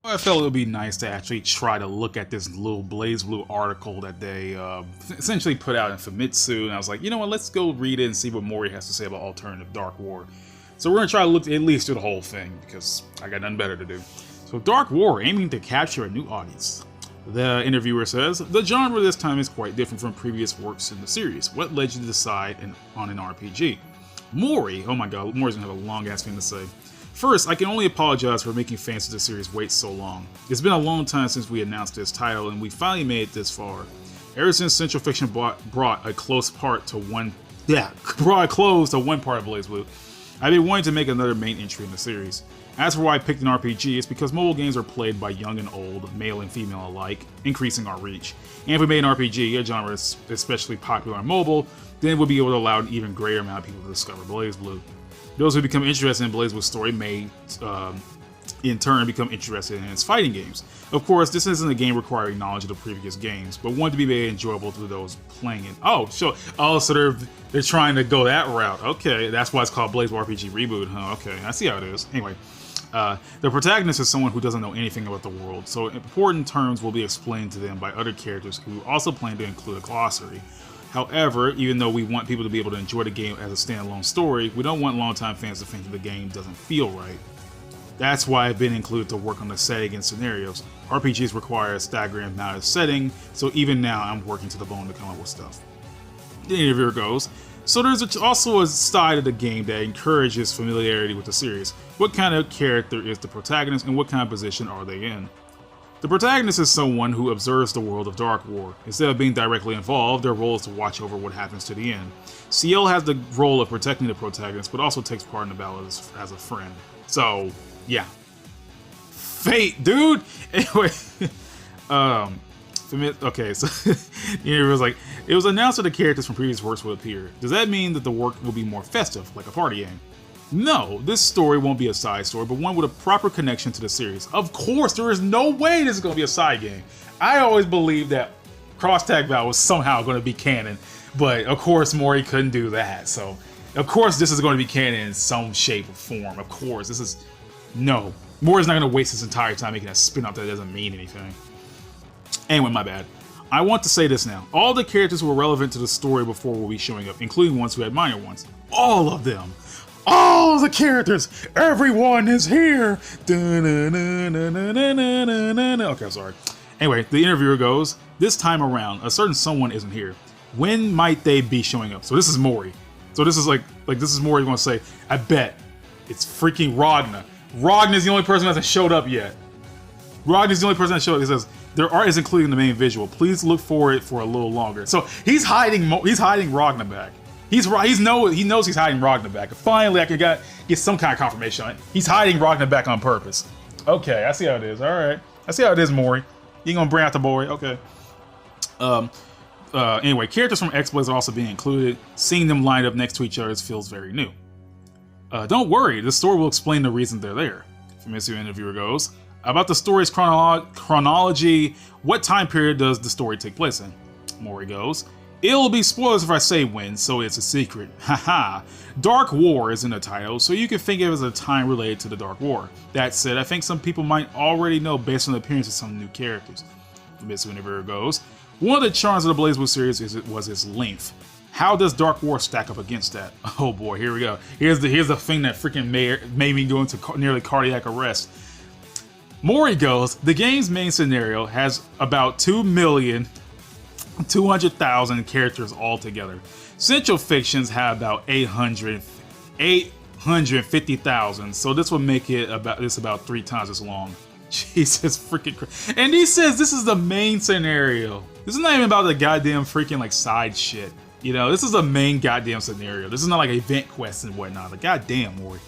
I felt it would be nice to actually try to look at this little BlazBlue article that they essentially put out in Famitsu, and I was like, you know what, let's go read it and see what Mori has to say about alternative Dark War. So we're going to try to look at least through the whole thing, because I got nothing better to do. So Dark War, aiming to capture a new audience. The interviewer says, the genre this time is quite different from previous works in the series. What led you to decide on an RPG? Mori, oh my god, Mori's going to have a long ass thing to say. First, I can only apologize for making fans of the series wait so long. It's been a long time since we announced this title, and we finally made it this far. Ever since Central Fiction brought a close to one part of BlazBlue, I've been wanting to make another main entry in the series. As for why I picked an RPG, it's because mobile games are played by young and old, male and female alike, increasing our reach. And if we made an RPG, a genre is especially popular on mobile, then it would be able to allow an even greater amount of people to discover BlazBlue. Those who become interested in BlazBlue Story may, in turn, become interested in its fighting games. Of course, this isn't a game requiring knowledge of the previous games, but one to be made enjoyable to those playing it. Oh, so they're trying to go that route. Okay, that's why it's called BlazBlue RPG Reboot, huh? Okay, I see how it is. Anyway, the protagonist is someone who doesn't know anything about the world, so important terms will be explained to them by other characters who also plan to include a glossary. However, even though we want people to be able to enjoy the game as a standalone story, we don't want longtime fans to think that the game doesn't feel right. That's why I've been included to work on the setting and scenarios. RPGs require a staggering amount of setting, so even now I'm working to the bone to come up with stuff. The interviewer goes, so there's also a side of the game that encourages familiarity with the series. What kind of character is the protagonist and what kind of position are they in? The protagonist is someone who observes the world of Dark War. Instead of being directly involved, their role is to watch over what happens to the end. CL has the role of protecting the protagonist, but also takes part in the battle as a friend. So, yeah. Fate, dude! Anyway, okay, so it was like, it was announced that the characters from previous works will appear. Does that mean that the work will be more festive, like a party game? No, this story won't be a side story, but one with a proper connection to the series. Of course, there is no way this is going to be a side game. I always believed that Cross Tag Battle was somehow going to be canon, but of course Mori couldn't do that. So, of course this is going to be canon in some shape or form. Of course, this is... No. Mori's not going to waste his entire time making a spin-off that doesn't mean anything. Anyway, my bad. I want to say this now. All the characters who were relevant to the story before will be showing up, including ones who had minor ones. All of them. All the characters! Everyone is here! Okay, I'm sorry. Anyway, the interviewer goes, this time around, a certain someone isn't here. When might they be showing up? So this is Mori. So this is like this is Mori going to say, I bet it's freaking Ragna. Ragna's the only person who hasn't showed up yet. Ragna's the only person that showed up. He says, their art is included in the main visual. Please look for it for a little longer. So he's hiding Ragna back. He knows he's hiding Ragna back. Finally, I could get some kind of confirmation on it. He's hiding Ragna back on purpose. Okay, I see how it is. All right, I see how it is, Mori. You gonna bring out the boy? Okay. Anyway, characters from X-Blaze are also being included. Seeing them lined up next to each other feels very new. Don't worry, the story will explain the reason they're there. Famitsu interviewer goes, about the story's chronology, what time period does the story take place in? Mori goes, it'll be spoilers if I say when, so it's a secret. Haha. Dark War is in the title, so you can think of it as a time related to the Dark War. That said, I think some people might already know based on the appearance of some new characters. Famitsu interviewer goes, one of the charms of the BlazBlue series was its length. How does Dark War stack up against that? Oh boy, here we go. Here's the thing that freaking made me go into nearly cardiac arrest. Mori goes, the game's main scenario has about 2,200,000 characters altogether. Central Fictions have about 850,000, so this would make it about 3 times as long. Jesus freaking Christ. And he says this is the main scenario. This is not even about the goddamn freaking like side shit. You know, this is the main goddamn scenario. This is not like event quests and whatnot. Like, goddamn, Mori.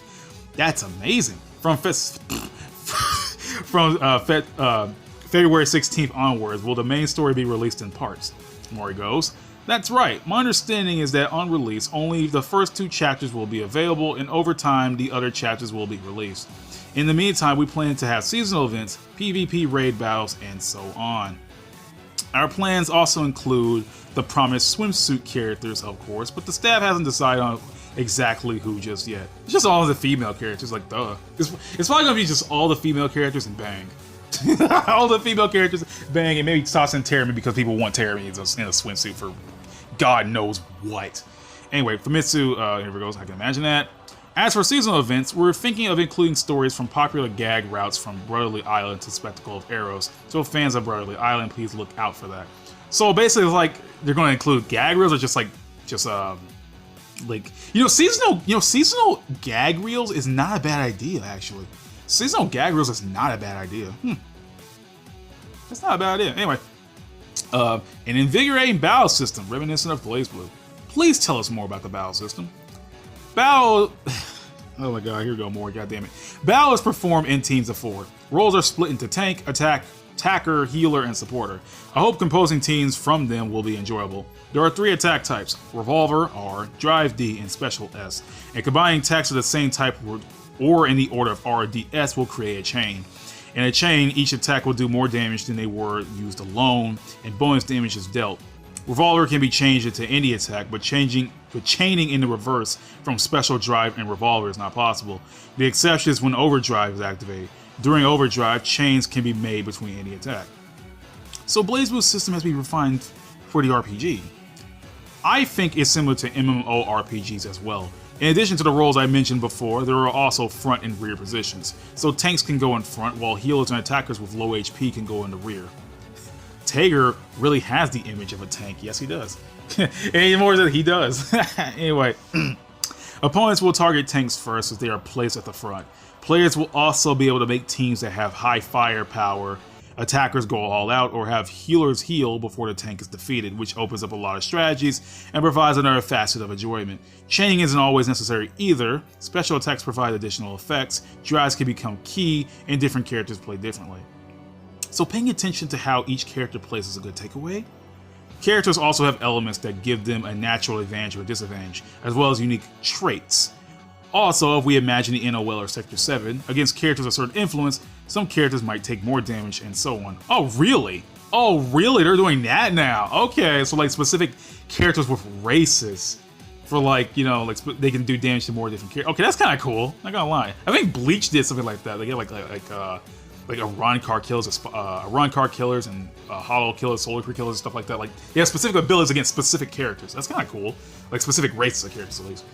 That's amazing. From February 16th onwards, will the main story be released in parts? Mori goes, that's right. My understanding is that on release, only the first 2 chapters will be available, and over time, the other chapters will be released. In the meantime, we plan to have seasonal events, PvP raid battles, and so on. Our plans also include the promised swimsuit characters, of course, but the staff hasn't decided on exactly who just yet. It's just all the female characters, like duh. It's probably gonna be just all the female characters and bang. All the female characters bang, and maybe tossing Terumi because people want Terumi in a swimsuit for God knows what. Anyway, Famitsu, here we go, I can imagine that. As for seasonal events, we're thinking of including stories from popular gag routes from Brotherly Island to Spectacle of Arrows. So fans of Brotherly Island, please look out for that. So basically, it's like they're going to include gag reels, or just seasonal gag reels is not a bad idea, actually. Seasonal gag reels is not a bad idea. That's not a bad idea. Anyway, an invigorating battle system reminiscent of BlazBlue. Please tell us more about the battle system. Battle... Oh my god, here we go more, goddammit. Battle is performed in teams of 4. Roles are split into tank, attacker, healer, and supporter. I hope composing teams from them will be enjoyable. There are 3 attack types: Revolver, R, Drive, D, and Special, S. And combining attacks of the same type or in the order of R, D, S will create a chain. In a chain, each attack will do more damage than they were used alone, and bonus damage is dealt. Revolver can be changed into any attack, but chaining in the reverse from Special, Drive, and Revolver is not possible. The exception is when Overdrive is activated. During Overdrive, chains can be made between any attack. So BlazBlue's system has been refined for the RPG. I think it's similar to MMORPGs as well. In addition to the roles I mentioned before, there are also front and rear positions. So tanks can go in front, while healers and attackers with low HP can go in the rear. Tager really has the image of a tank. Yes, he does. Anymore than he does. Anyway, opponents will target tanks first as they are placed at the front. Players will also be able to make teams that have high firepower, attackers go all out, or have healers heal before the tank is defeated, which opens up a lot of strategies and provides another facet of enjoyment. Chaining isn't always necessary either. Special attacks provide additional effects, drives can become key, and different characters play differently. So paying attention to how each character plays is a good takeaway. Characters also have elements that give them a natural advantage or disadvantage, as well as unique traits. Also, if we imagine the NOL or Sector 7, against characters of certain influence, some characters might take more damage and so on. Oh, really? Oh, really? They're doing that now? Okay, so like specific characters with races. For like, you know, like they can do damage to more different characters. Okay, that's kind of cool. Not gonna lie. I think Bleach did something like that. They get like Iran car killers, Iran car killers, and Hollow killers, Solar Creek killers, and stuff like that. Like, they have specific abilities against specific characters. That's kind of cool. Like specific races of characters, at least.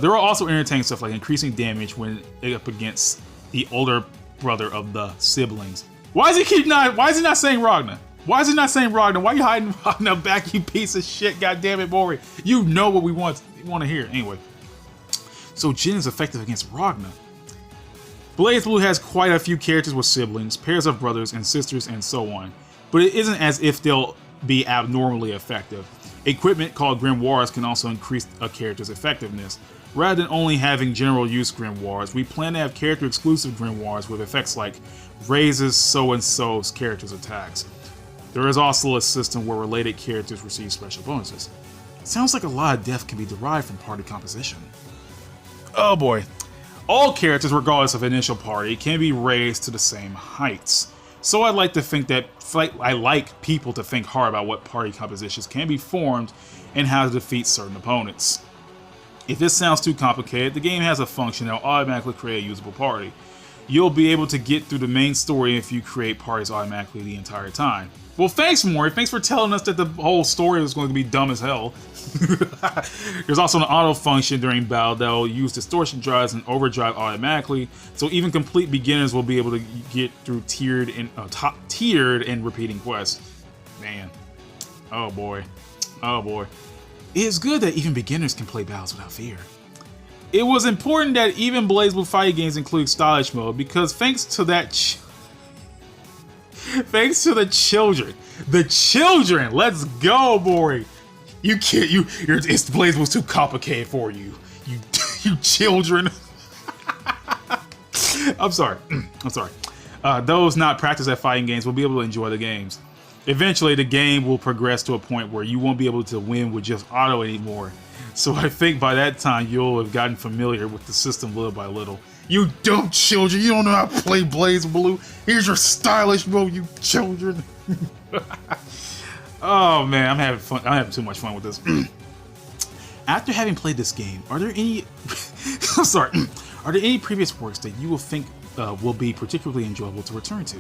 There are also entertaining stuff like increasing damage when up against the older brother of the siblings. Why is he not saying Ragnar? Why is he not saying Ragnar? Why are you hiding Ragnar back, you piece of shit? God damn it, Mori. You know what we want to hear. Anyway, so Jin is effective against Ragnar. BlazBlue has quite a few characters with siblings, pairs of brothers and sisters, and so on, but it isn't as if they'll be abnormally effective. Equipment called grimoires can also increase a character's effectiveness. Rather than only having general use grimoires, we plan to have character exclusive grimoires with effects like raises so-and-so's character's attacks. There is also a system where related characters receive special bonuses. Sounds like a lot of depth can be derived from party composition. Oh boy. All characters, regardless of initial party, can be raised to the same heights. So I like people to think hard about what party compositions can be formed and how to defeat certain opponents. If this sounds too complicated, the game has a function that will automatically create a usable party. You'll be able to get through the main story if you create parties automatically the entire time. Well, thanks, Maury. Thanks for telling us that the whole story was going to be dumb as hell. There's also an auto function during battle that will use distortion drives and overdrive automatically, so even complete beginners will be able to get through tiered and repeating quests. Man. Oh boy. Oh boy. It is good that even beginners can play battles without fear. It was important that even BlazBlue fighting games include stylish mode because thanks to that thanks to the children, let's go, boy. It's BlazBlue's too complicated for you, you children. I'm sorry. Those not practiced at fighting games will be able to enjoy the games. Eventually, the game will progress to a point where you won't be able to win with just auto anymore. So I think by that time, you'll have gotten familiar with the system little by little. You dumb children, you don't know how to play BlazBlue. Here's your stylish mode, you children. Oh man, I'm having fun. I'm having too much fun with this. After having played this game, are there any are there any previous works that you will think will be particularly enjoyable to return to?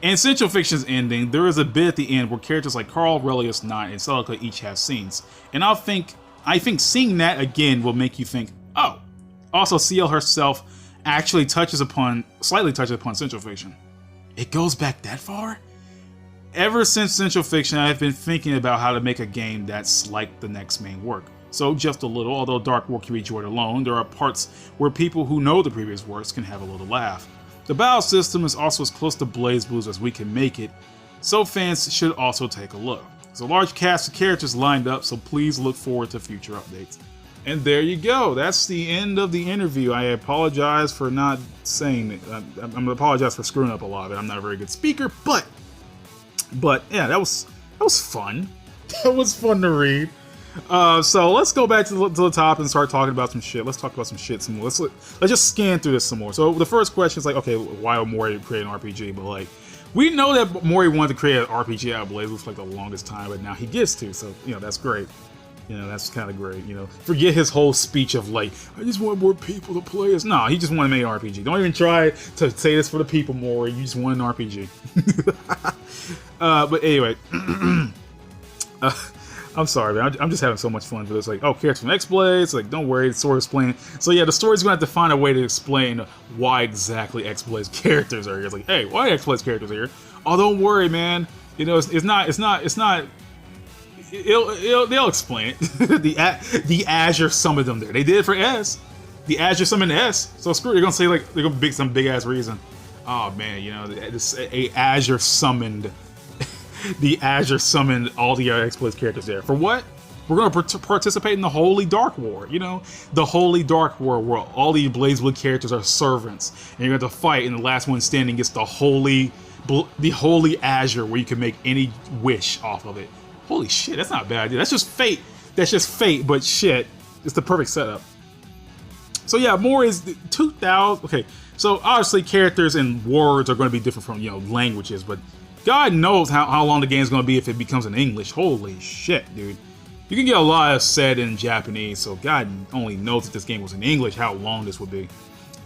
In Central Fiction's ending, there is a bit at the end where characters like Carl, Relius, Knight, and Celica each have scenes. And I think seeing that again will make you think, oh. Also, CL herself actually slightly touches upon Central Fiction. It goes back that far? Ever since Central Fiction, I've been thinking about how to make a game that's like the next main work. So just a little, although Dark War can be enjoyed alone, there are parts where people who know the previous works can have a little laugh. The battle system is also as close to BlazBlue's as we can make it, so fans should also take a look. There's a large cast of characters lined up, so please look forward to future updates. And there you go. That's the end of the interview. I apologize for not saying it. I'm gonna apologize for screwing up a lot of it. I'm not a very good speaker, but yeah, that was fun. That was fun to read. So let's go back to the top and start talking about some shit. Let's talk about some shit some more. Let's just scan through this some more. So the first question is like, okay, why would Mori create an RPG? But like, we know that Mori wanted to create an RPG out of BlazBlue for like the longest time, but now he gets to. So that's great. That's kind of great. Forget his whole speech of like, I just want more people to play this. No, he just wanted to make an RPG. Don't even try to say this for the people, Mori. You just want an RPG. But anyway. I'm sorry, man. I'm just having so much fun with this. Like, characters from X-Blaze. Like, don't worry, it's sort of explaining. So yeah, the story's gonna have to find a way to explain why exactly X-Blaze characters are here. It's like, hey, why X-Blaze characters are here? Oh, don't worry, man. It's not. They'll explain it. the Azure summoned them there. They did it for S. The Azure summoned S. So screw it. They're gonna say like they're gonna some big ass reason. Oh man, Azure summoned. The Azure summoned all the X-Blaze characters there. For what? We're going to participate in the Holy Dark War, The Holy Dark War where all the BlazBlue characters are servants. And you're going to fight, and the last one standing gets the Holy Azure where you can make any wish off of it. Holy shit, that's not a bad idea. That's just fate. But shit, it's the perfect setup. So yeah, more is 2000. Okay, so obviously characters and words are going to be different from, languages, but God knows how long the game's going to be if it becomes in English. Holy shit, dude. You can get a lot said in Japanese, so God only knows if this game was in English how long this would be.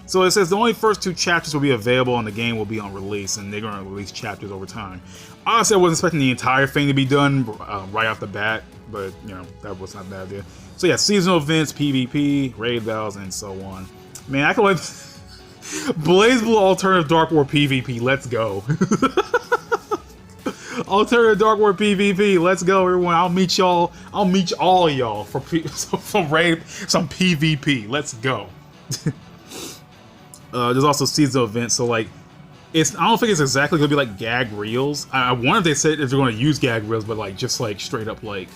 So it says the only first 2 chapters will be available and the game will be on release, and they're going to release chapters over time. Honestly, I wasn't expecting the entire thing to be done right off the bat, but, that was not a bad idea. So yeah, seasonal events, PvP, raid battles, and so on. Man, I can like BlazBlue Alternative Dark War PvP, let's go. Alternative Dark War PvP, let's go everyone. I'll meet all of y'all for some raid, some PvP. Let's go. There's also seasonal events, so like I don't think it's exactly gonna be like gag reels. I wonder if they said if they're gonna use gag reels, but like just like straight up like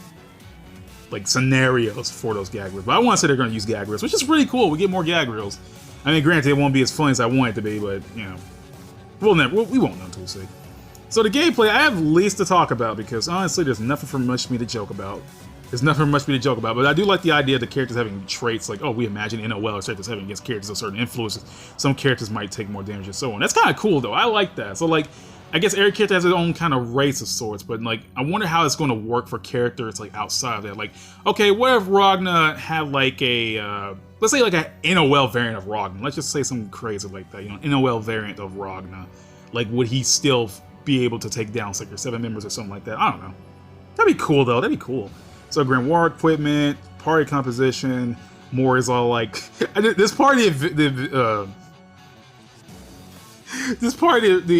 scenarios for those gag reels. But I want to say they're gonna use gag reels, which is really cool. We get more gag reels. I mean, granted, it won't be as funny as I want it to be, but we won't know until we see. So the gameplay, I have least to talk about because honestly, there's nothing for much me to joke about. But I do like the idea of the characters having traits like, we imagine NOL or characters having against characters of certain influences. Some characters might take more damage and so on. That's kind of cool though. I like that. So like, I guess every character has their own kind of race of sorts, but like, I wonder how it's going to work for characters like outside of that. Like, okay, what if Ragna had like a, let's say like a NOL variant of Ragna. Let's just say something crazy like that, NOL variant of Ragna. Like, would he still be able to take down Sector 7 members or something like that? I don't know. That'd be cool though. That'd be cool. So Grimoire equipment, party composition, more is all like this party of the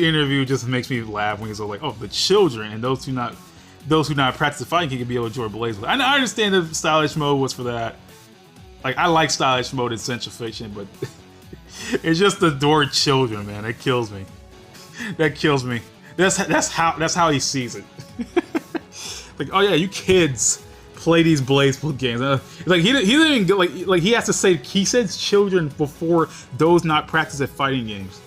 interview just makes me laugh when he's all like, the children and those who not practice fighting can be able to enjoy BlazBlue. I understand the stylish mode was for that. Like, I like stylish mode in Central Fiction, but it's just the adored children, man. That kills me. That's how he sees it. Like, oh yeah, you kids play these BlazBlue games. Like he didn't even get like he has to say he says children before those not practice at fighting games.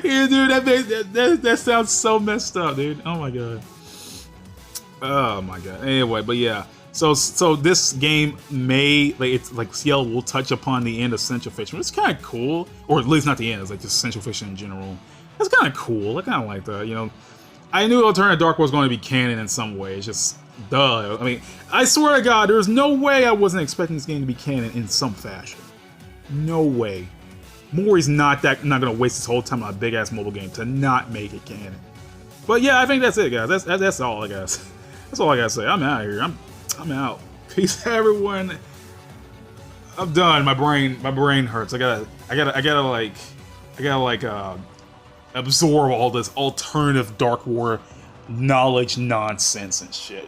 Yeah, dude, that sounds so messed up, dude. Oh my god. Anyway, but yeah. So this game may it's like CL will touch upon the end of Central Fiction. It's kind of cool, or at least not the end. It's like just Central Fiction in general. It's kind of cool. I kind of like that. I knew Alternative Dark was going to be canon in some way. It's just duh. I mean, I swear to God, there's no way I wasn't expecting this game to be canon in some fashion. No way. Mori's not gonna waste his whole time on a big ass mobile game to not make it canon. But yeah, I think that's it, guys. That's all I guess. That's all I gotta say. I'm out of here. I'm out. Peace, everyone. I'm done. My brain hurts. I gotta like absorb all this alternative Dark War knowledge nonsense and shit.